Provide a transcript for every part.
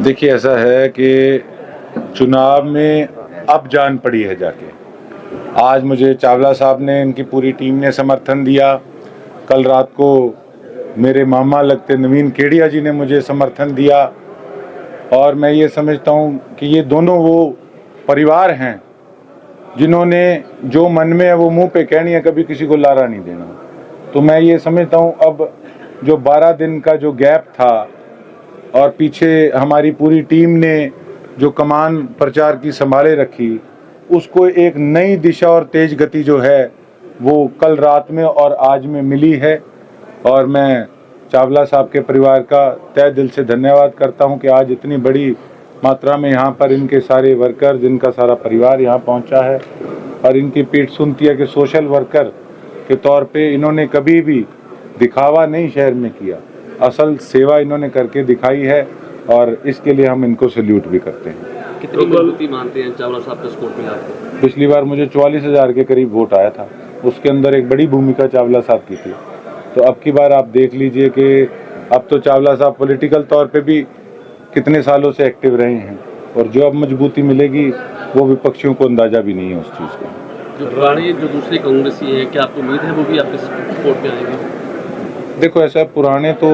देखिए, ऐसा है कि चुनाव में अब जान पड़ी है जाके। आज मुझे चावला साहब ने, इनकी पूरी टीम ने समर्थन दिया। कल रात को मेरे मामा लगते नवीन केडिया जी ने मुझे समर्थन दिया। और मैं ये समझता हूँ कि ये दोनों वो परिवार हैं जिन्होंने जो मन में है वो मुंह पे कहनी है, कभी किसी को लारा नहीं देना। तो मैं ये समझता हूँ अब जो 12 दिन का जो गैप था और पीछे हमारी पूरी टीम ने जो कमान प्रचार की संभाले रखी, उसको एक नई दिशा और तेज गति जो है वो कल रात में और आज में मिली है। और मैं चावला साहब के परिवार का तहे दिल से धन्यवाद करता हूं कि आज इतनी बड़ी मात्रा में यहाँ पर इनके सारे वर्कर्स, इनका सारा परिवार यहाँ पहुँचा है। और इनकी पीठ सुनती है कि सोशल वर्कर के तौर पे इन्होंने कभी भी दिखावा नहीं शहर में किया, असल सेवा इन्होंने करके दिखाई है और इसके लिए हम इनको सैल्यूट भी करते हैं। कितनी मजबूती मानते हैं चावला साहब का सपोर्ट मिला आपको? पिछली बार मुझे 44,000 के करीब वोट आया था, उसके अंदर एक बड़ी भूमिका चावला साहब की थी। तो अब की बार आप देख लीजिए कि अब तो चावला साहब पॉलिटिकल तौर पे भी कितने सालों से एक्टिव रहे हैं और जो अब मजबूती मिलेगी वो विपक्षियों को अंदाजा भी नहीं है उस चीज़ का। जो पुराने जो दूसरे कांग्रेसी हैं, क्या आपको उम्मीद है वो भी आपके सपोर्ट में आएंगे? देखो, ऐसा पुराने तो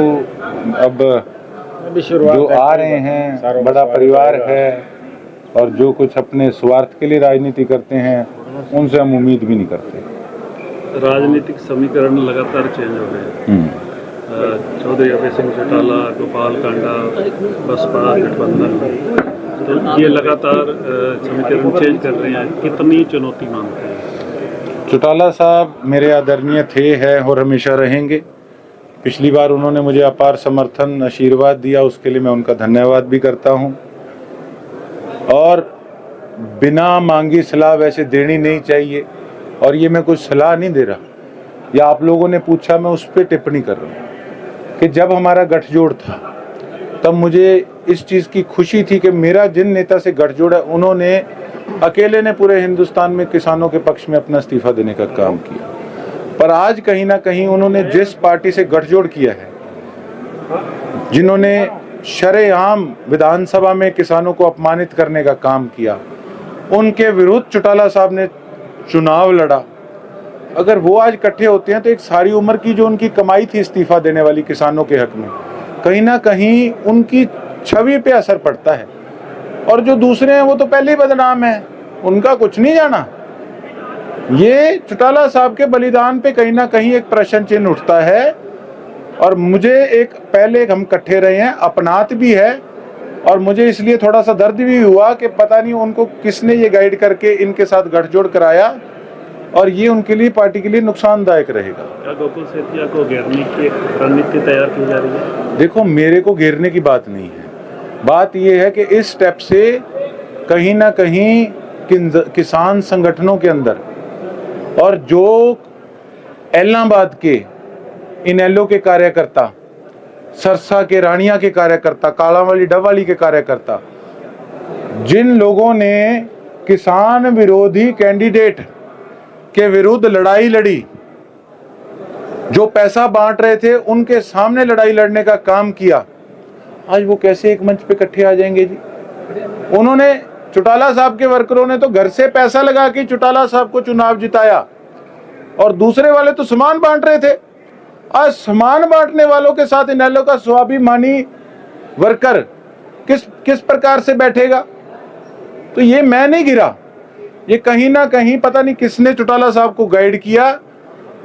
अब जो आ रहे हैं, बड़ा परिवार है और जो कुछ अपने स्वार्थ के लिए राजनीति करते हैं उनसे हम उम्मीद भी नहीं करते। राजनीतिक समीकरण लगातार चेंज हो रहे हैं। चौधरी अभय सिंह चौटाला, गोपाल कांडा, बसपा गठबंधन, तो ये लगातार समीकरण चेंज कर रहे हैं। कितनी चुनौती मानते हैं? चौटाला साहब मेरे आदरणीय थे, हैं और हमेशा रहेंगे। पिछली बार उन्होंने मुझे अपार समर्थन, आशीर्वाद दिया, उसके लिए मैं उनका धन्यवाद भी करता हूं। और बिना मांगी सलाह वैसे देनी नहीं चाहिए और ये मैं कुछ सलाह नहीं दे रहा, या आप लोगों ने पूछा मैं उस पर टिप्पणी कर रहा हूँ कि जब हमारा गठजोड़ था तब मुझे इस चीज़ की खुशी थी कि मेरा जिन नेता से गठजोड़ है उन्होंने अकेले ने पूरे हिंदुस्तान में किसानों के पक्ष में अपना इस्तीफा देने का काम किया। पर आज कहीं ना कहीं उन्होंने जिस पार्टी से गठजोड़ किया है, जिन्होंने शरेआम विधानसभा में किसानों को अपमानित करने का काम किया, उनके विरुद्ध चौटाला साहब ने चुनाव लड़ा। अगर वो आज इकट्ठे होते हैं तो एक सारी उम्र की जो उनकी कमाई थी इस्तीफा देने वाली किसानों के हक में, कहीं ना कहीं उनकी छवि पे असर पड़ता है। और जो दूसरे हैं वो तो पहले ही बदनाम है, उनका कुछ नहीं जाना। ये चौटाला साहब के बलिदान पे कहीं ना कहीं एक प्रश्न चिन्ह उठता है। और मुझे एक पहले हम इकट्ठे रहे हैं, अपनात भी है और मुझे इसलिए थोड़ा सा दर्द भी हुआ कि पता नहीं उनको किसने ये गाइड करके इनके साथ गठजोड़ कराया और ये उनके लिए, पार्टी के लिए नुकसानदायक रहेगा। क्या गोकुल सेतिया को घेरने की एक रणनीति तैयार की जा रही है? देखो, मेरे को घेरने की बात नहीं है, बात ये है कि इस स्टेप से कहीं ना कहीं किसान संगठनों के अंदर और जो इलाहाबाद के इनेलो के कार्यकर्ता, सरसा के रानिया के कार्यकर्ता, कालावाली डबवाली के कार्यकर्ता, जिन लोगों ने किसान विरोधी कैंडिडेट के विरुद्ध लड़ाई लड़ी, जो पैसा बांट रहे थे उनके सामने लड़ाई लड़ने का काम किया, आज वो कैसे एक मंच पे इकट्ठे आ जाएंगे जी? उन्होंने, चौटाला साहब के वर्करों ने तो घर से पैसा लगा के चौटाला साहब को चुनाव जिताया और दूसरे वाले तो सामान बांट रहे थे। आज सामान बांटने वालों के साथ इनेलो का स्वाभिमानी वर्कर किस प्रकार से बैठेगा? तो ये मैं नहीं गिरा, ये कहीं ना कहीं पता नहीं किसने चौटाला साहब को गाइड किया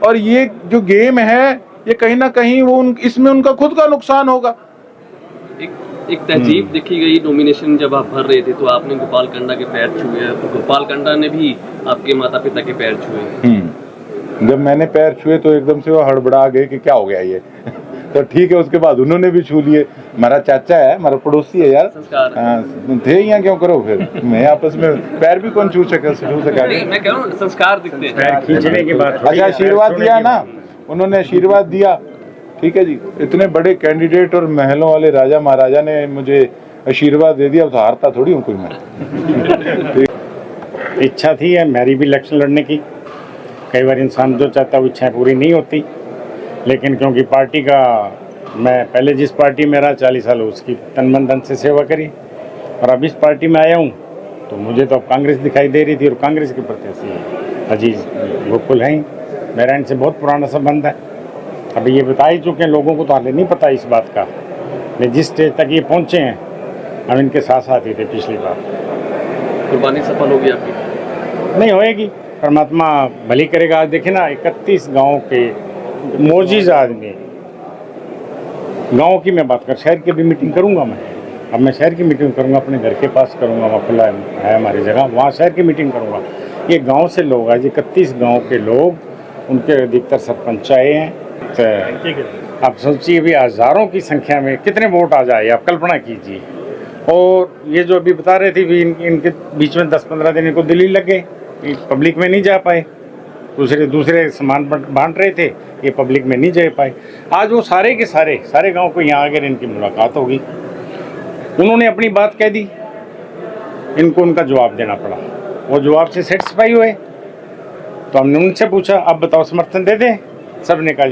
और ये जो गेम है ये कहीं ना कहीं वो इसमें उनका खुद का नुकसान होगा। एक तहजीब देखी गई, नॉमिनेशन जब आप भर रहे थे तो आपने गोपाल कांडा के पैर छुए, तो गोपाल कांडा ने भी आपके माता पिता के पैर छुए। जब मैंने पैर छुए तो एकदम से वो हड़बड़ा गए कि क्या हो गया ये तो ठीक है, उसके बाद उन्होंने भी छू लिए। हमारा चाचा है, हमारा पड़ोसी है यार, थे यहाँ क्यों करो फिर, मैं आपस में पैर भी कौन छू सका? मैं कह रहा हूँ संस्कार दिखते हैं, पैर खींचने की बात। अच्छा, आशीर्वाद दिया ना, उन्होंने आशीर्वाद दिया, ठीक है जी। इतने बड़े कैंडिडेट और महलों वाले राजा महाराजा ने मुझे आशीर्वाद दे दिया, तो हारता थोड़ी हूँ कोई मैं। इच्छा थी है मेरी भी इलेक्शन लड़ने की। कई बार इंसान जो चाहता है वो इच्छाएं पूरी नहीं होती, लेकिन क्योंकि पार्टी का मैं पहले जिस पार्टी में रहा 40 साल उसकी तन मन धन से सेवा करी, और अब इस पार्टी में आया हूँ तो मुझे तो अब कांग्रेस दिखाई दे रही थी, और कांग्रेस के प्रत्याशी अजीज गोकुल हैं। मेरा इनसे बहुत पुराना संबंध है। अभी ये बता ही चुके हैं, लोगों को तो हाले नहीं पता इस बात का, लेकिन जिस स्टेज तक ये पहुँचे हैं हम इनके साथ साथ ही थे पिछली बार। कुर्बानी सफल होगी आपकी? नहीं होएगी, परमात्मा भली करेगा। आज देखे ना 31 गांव के मोजीज आदमी, गांव की मैं बात कर, शहर की भी मीटिंग करूंगा मैं। अब मैं शहर की मीटिंग करूंगा, अपने घर के पास करूंगा, वहाँ खुला है हमारी जगह, वहाँ शहर की मीटिंग करूंगा। ये गांव से लोग आज 31 गांव के लोग, उनके अधिकतर सरपंच आए हैं। तो आप सोचिए भी हज़ारों की संख्या में कितने वोट आ जाए, आप कल्पना कीजिए। और ये जो अभी बता रहे थे भी इनके बीच में 10-15 दिन इनको दिल्ली लग गए, पब्लिक में नहीं जा पाए, दूसरे सामान बांट रहे थे, ये पब्लिक में नहीं जा पाए। आज वो सारे के सारे गांव को यहाँ आकर इनकी मुलाकात होगी, उन्होंने अपनी बात कह दी, इनको उनका जवाब देना पड़ा। वो जवाब से सेटिस्फाई हुए तो हमने उनसे पूछा अब बताओ समर्थन दे दें, सब ने कहा